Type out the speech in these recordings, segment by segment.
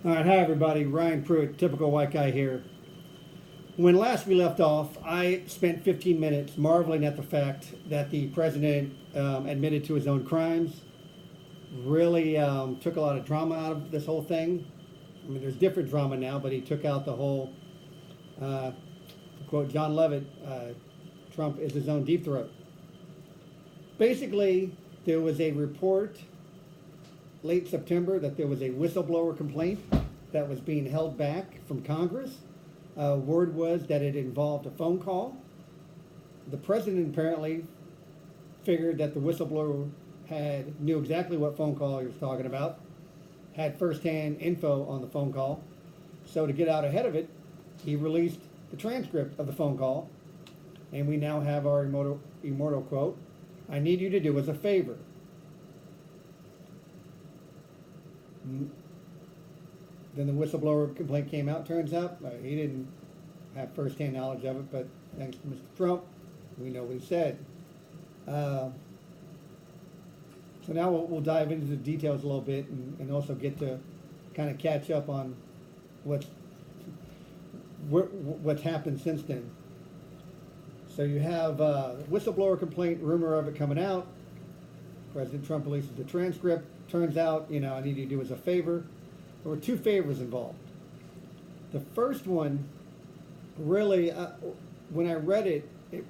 All right, hi everybody. Ryan Pruitt, typical white guy here. When last we left off, I spent 15 minutes marveling at the fact that the president admitted to his own crimes. Really took a lot of drama out of this whole thing. I mean, there's different drama now, but he took out the whole, to quote John Levitt, Trump is his own deep throat. Basically, there was a report late September that there was a whistleblower complaint that was being held back from Congress. Word was that it involved a phone call. The president apparently figured that the whistleblower knew exactly what phone call he was talking about, had firsthand info on the phone call. So to get out ahead of it, he released the transcript of the phone call, and we now have our immortal quote, "I need you to do us a favor." Then the whistleblower complaint came out. Turns out he didn't have firsthand knowledge of it, but thanks to Mr. Trump, we know what he said. So now we'll dive into the details a little bit and also get to kind of catch up on what's happened since then. So you have whistleblower complaint, rumor of it coming out. President Trump releases the transcript. Turns out, I need you to do us a favor. There were two favors involved. The first one, really, when I read it, it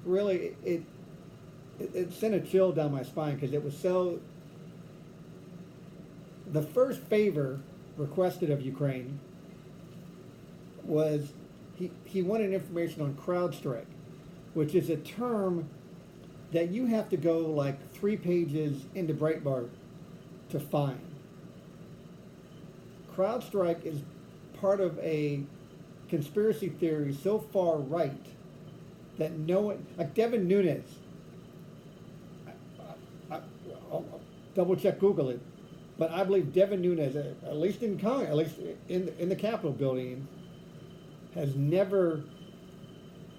sent a chill down my spine because it was so. The first favor requested of Ukraine was he wanted information on CrowdStrike, which is a term that you have to go like 3 pages into Breitbart to find. CrowdStrike is part of a conspiracy theory so far right that no one, like Devin Nunes, I'll double check Google it, but I believe Devin Nunes, at least in Congress, at least in the Capitol building, has never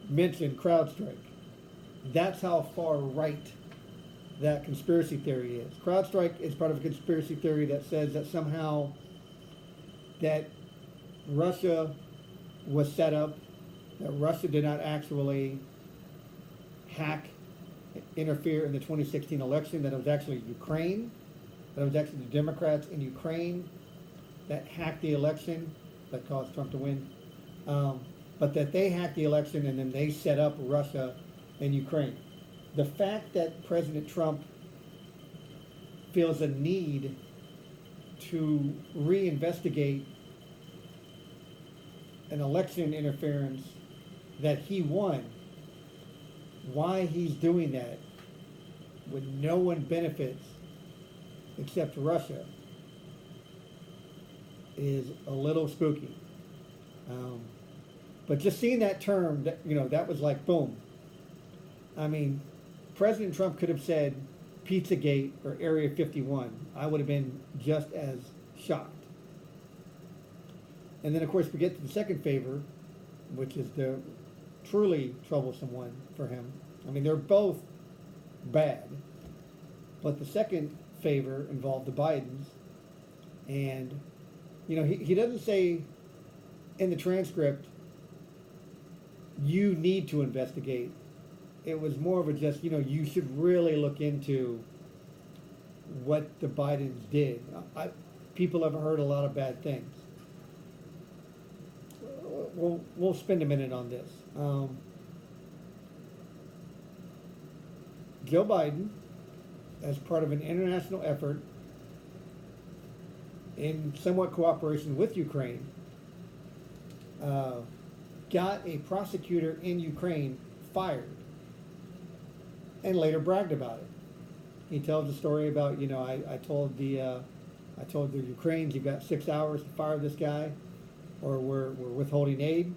mentioned CrowdStrike. That's how far right that conspiracy theory is. CrowdStrike is part of a conspiracy theory that says that somehow that Russia was set up, that Russia did not actually interfere in the 2016 election, that it was actually Ukraine, that it was actually the Democrats in Ukraine that hacked the election that caused Trump to win, but that they hacked the election and then they set up Russia and Ukraine. The fact that President Trump feels a need to reinvestigate an election interference that he won, why he's doing that when no one benefits except Russia, is a little spooky. But just seeing that term, that was like boom. I mean, President Trump could have said Pizzagate or Area 51. I would have been just as shocked. And then, of course, we get to the second favor, which is the truly troublesome one for him. I mean, they're both bad. But the second favor involved the Bidens. And, he doesn't say in the transcript, you need to investigate. It was more of a just, you should really look into what the Bidens did. People have heard a lot of bad things. We'll spend a minute on this. Joe Biden, as part of an international effort in somewhat cooperation with Ukraine, got a prosecutor in Ukraine fired and later bragged about it. He tells a story about, I told the Ukrainians, you've got 6 hours to fire this guy, or we're withholding aid,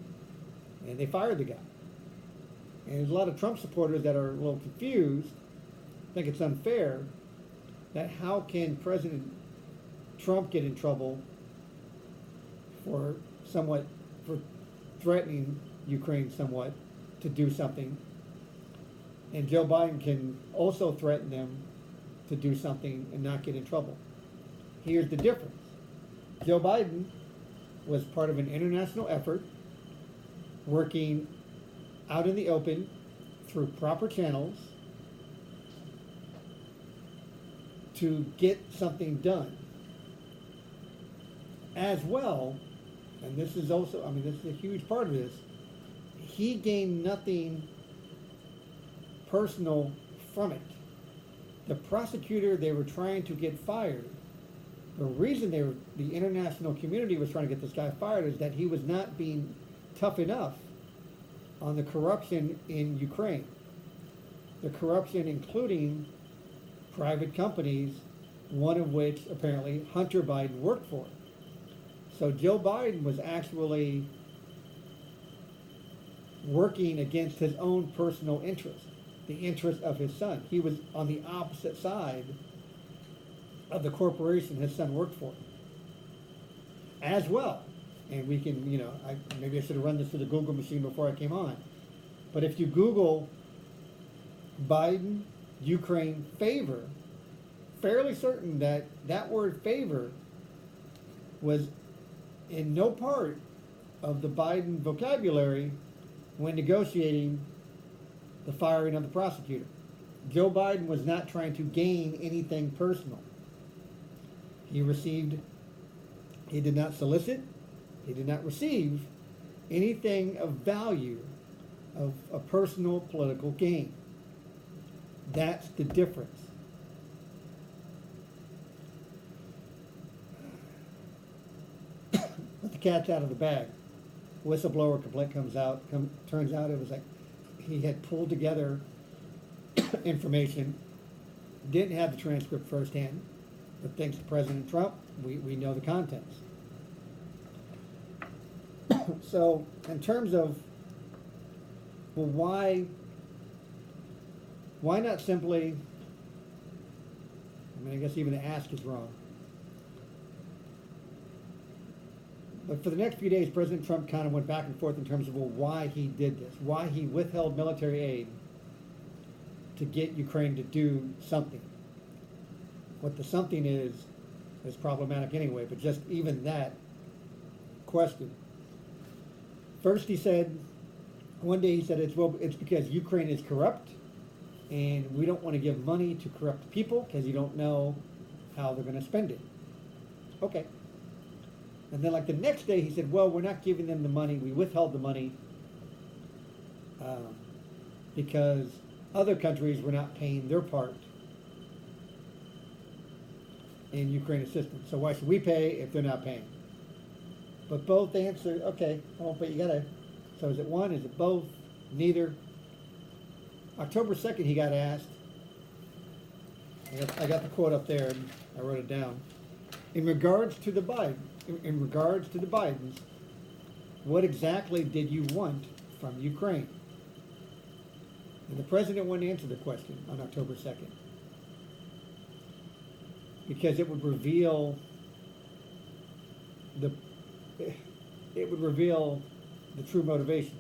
and they fired the guy. And there's a lot of Trump supporters that are a little confused, think it's unfair, that how can President Trump get in trouble for threatening Ukraine somewhat to do something, and Joe Biden can also threaten them to do something and not get in trouble. Here's the difference. Joe Biden was part of an international effort working out in the open through proper channels to get something done. As well, and this is also, I mean, this is a huge part of this, he gained nothing personal from it. The prosecutor they were trying to get fired, the reason the international community was trying to get this guy fired is that he was not being tough enough on the corruption in Ukraine. The corruption including private companies, one of which apparently Hunter Biden worked for. So Joe Biden was actually working against his own personal interest, the interest of his son. He was on the opposite side of the corporation his son worked for. As well, and we can, maybe I should have run this through the Google machine before I came on, but if you Google Biden, Ukraine favor, fairly certain that that word favor was in no part of the Biden vocabulary when negotiating the firing of the prosecutor. Joe Biden was not trying to gain anything personal. He did not solicit, he did not receive anything of value of a personal political gain. That's the difference. But the cat's out of the bag. Whistleblower complaint turns out it was like he had pulled together information, didn't have the transcript firsthand, but thanks to President Trump, we know the contents. So in terms of, well, why not simply, I guess even to ask is wrong. But for the next few days, President Trump kind of went back and forth in terms of, well, why he did this, why he withheld military aid to get Ukraine to do something. What the something is problematic anyway, but just even that question. First one day he said it's because Ukraine is corrupt and we don't want to give money to corrupt people because you don't know how they're going to spend it. Okay. And then like the next day he said, well, we're not giving them the money. We withheld the money because other countries were not paying their part in Ukraine assistance. So why should we pay if they're not paying? But both answered, okay, well, but you gotta, so is it one, is it both, neither? October 2nd he got asked, I got the quote up there, and I wrote it down. In regards to the Bidens, what exactly did you want from Ukraine? And the president wouldn't answer the question on October 2nd. Because it would reveal the true motivation.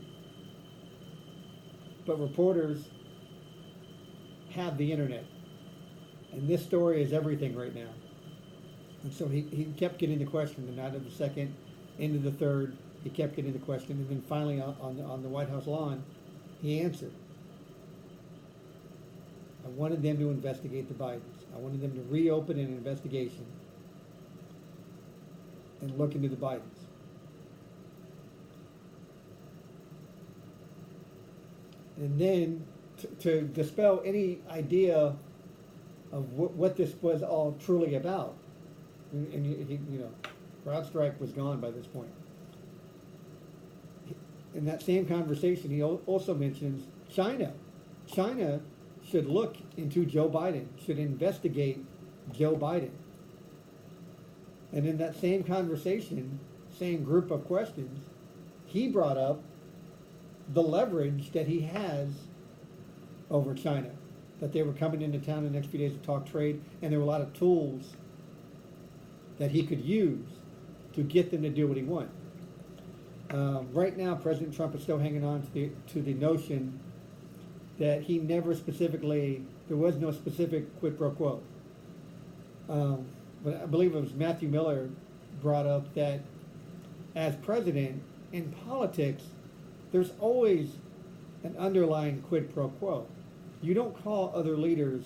But reporters have the internet. And this story is everything right now. And so he kept getting the question, and out of the second, into the third, he kept getting the question, and then finally on the White House lawn, he answered. I wanted them to investigate the Bidens. I wanted them to reopen an investigation and look into the Bidens. And then to dispel any idea of what this was all truly about, and CrowdStrike was gone by this point. In that same conversation, he also mentions China. China should look into Joe Biden, should investigate Joe Biden. And in that same conversation, same group of questions, he brought up the leverage that he has over China, that they were coming into town in the next few days to talk trade, and there were a lot of tools that he could use to get them to do what he wanted. Right now, President Trump is still hanging on to the notion that he never specifically, there was no specific quid pro quo. But I believe it was Matthew Miller brought up that as president, in politics, there's always an underlying quid pro quo. You don't call other leaders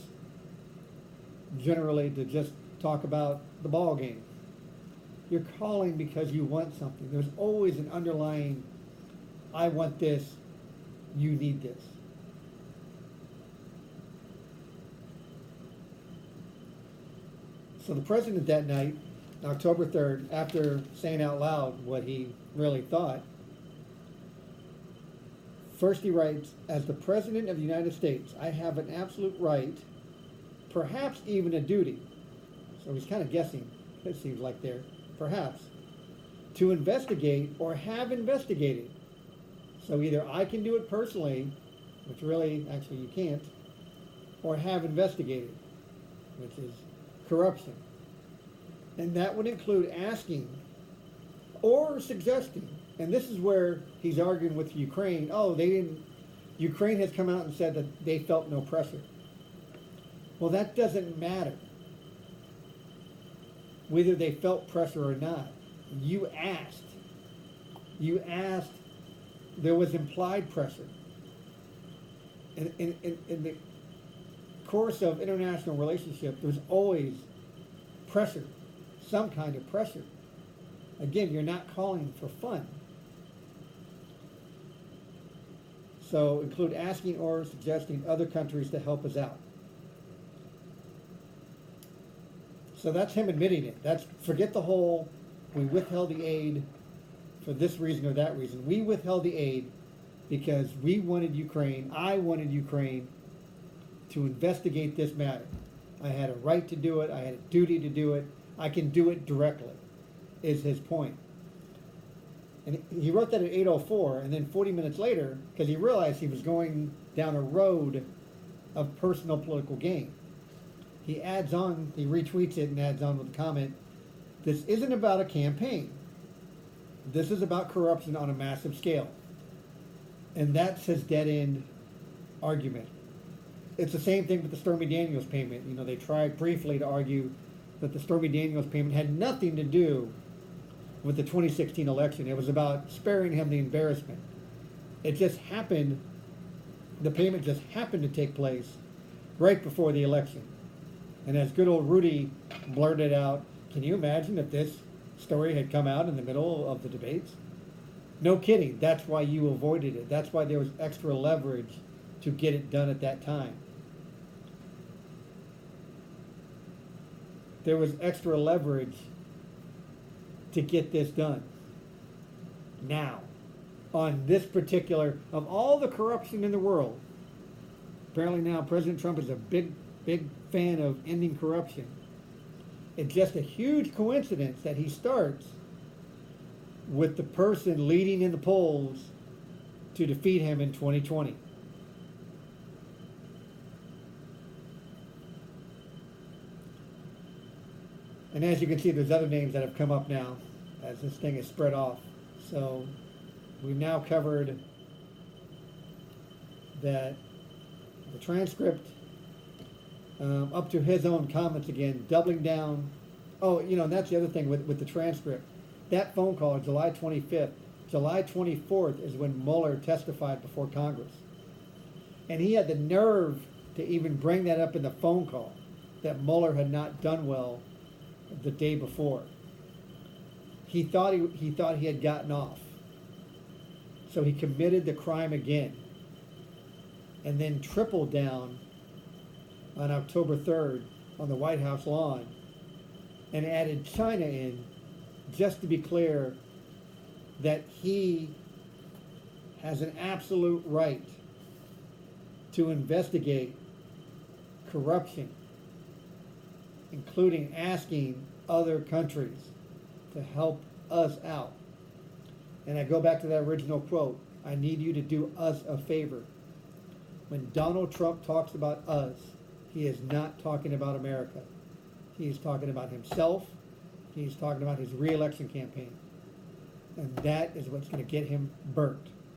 generally to just talk about the ball game. You're calling because you want something. There's always an underlying, I want this, you need this. So the president that night, October 3rd, after saying out loud what he really thought, first he writes, as the President of the United States, I have an absolute right, perhaps even a duty. So he's kind of guessing, it seems like there, perhaps, to investigate or have investigated. So either I can do it personally, which really, actually you can't, or have investigated, which is corruption. And that would include asking or suggesting. And this is where he's arguing with Ukraine. Oh, Ukraine has come out and said that they felt no pressure. Well, that doesn't matter. Whether they felt pressure or not. You asked. There was implied pressure. In the course of international relationship, there's always pressure, some kind of pressure. Again, you're not calling for fun. So include asking or suggesting other countries to help us out. So that's him admitting it. Forget the whole, we withheld the aid for this reason or that reason. We withheld the aid because we wanted Ukraine, I wanted Ukraine to investigate this matter. I had a right to do it, I had a duty to do it, I can do it directly, is his point. And he wrote that at 8:04, and then 40 minutes later, because he realized he was going down a road of personal political gain, he adds on, he retweets it and adds on with a comment, this isn't about a campaign. This is about corruption on a massive scale. And that's his dead-end argument. It's the same thing with the Stormy Daniels payment. You know, they tried briefly to argue that the Stormy Daniels payment had nothing to do with the 2016 election. It was about sparing him the embarrassment. It just happened, the payment just happened to take place right before the election. And as good old Rudy blurted out, can you imagine if this story had come out in the middle of the debates? No kidding, that's why you avoided it. That's why there was extra leverage to get it done at that time. There was extra leverage to get this done. Now, on this particular, of all the corruption in the world, apparently now President Trump is a big fan of ending corruption. It's just a huge coincidence that he starts with the person leading in the polls to defeat him in 2020. And as you can see, there's other names that have come up now as this thing is spread off. So we've now covered that the transcript, up to his own comments again, doubling down. Oh, you know, and that's the other thing with the transcript. That phone call, July 25th, July 24th is when Mueller testified before Congress. And he had the nerve to even bring that up in the phone call, that Mueller had not done well the day before. He thought he had gotten off. So he committed the crime again. And then tripled down on October 3rd on the White House lawn and added China in, just to be clear that he has an absolute right to investigate corruption, including asking other countries to help us out. And I go back to that original quote, I need you to do us a favor. When Donald Trump talks about us, he is not talking about America. He is talking about himself. He's talking about his re-election campaign. And that is what's going to get him burnt.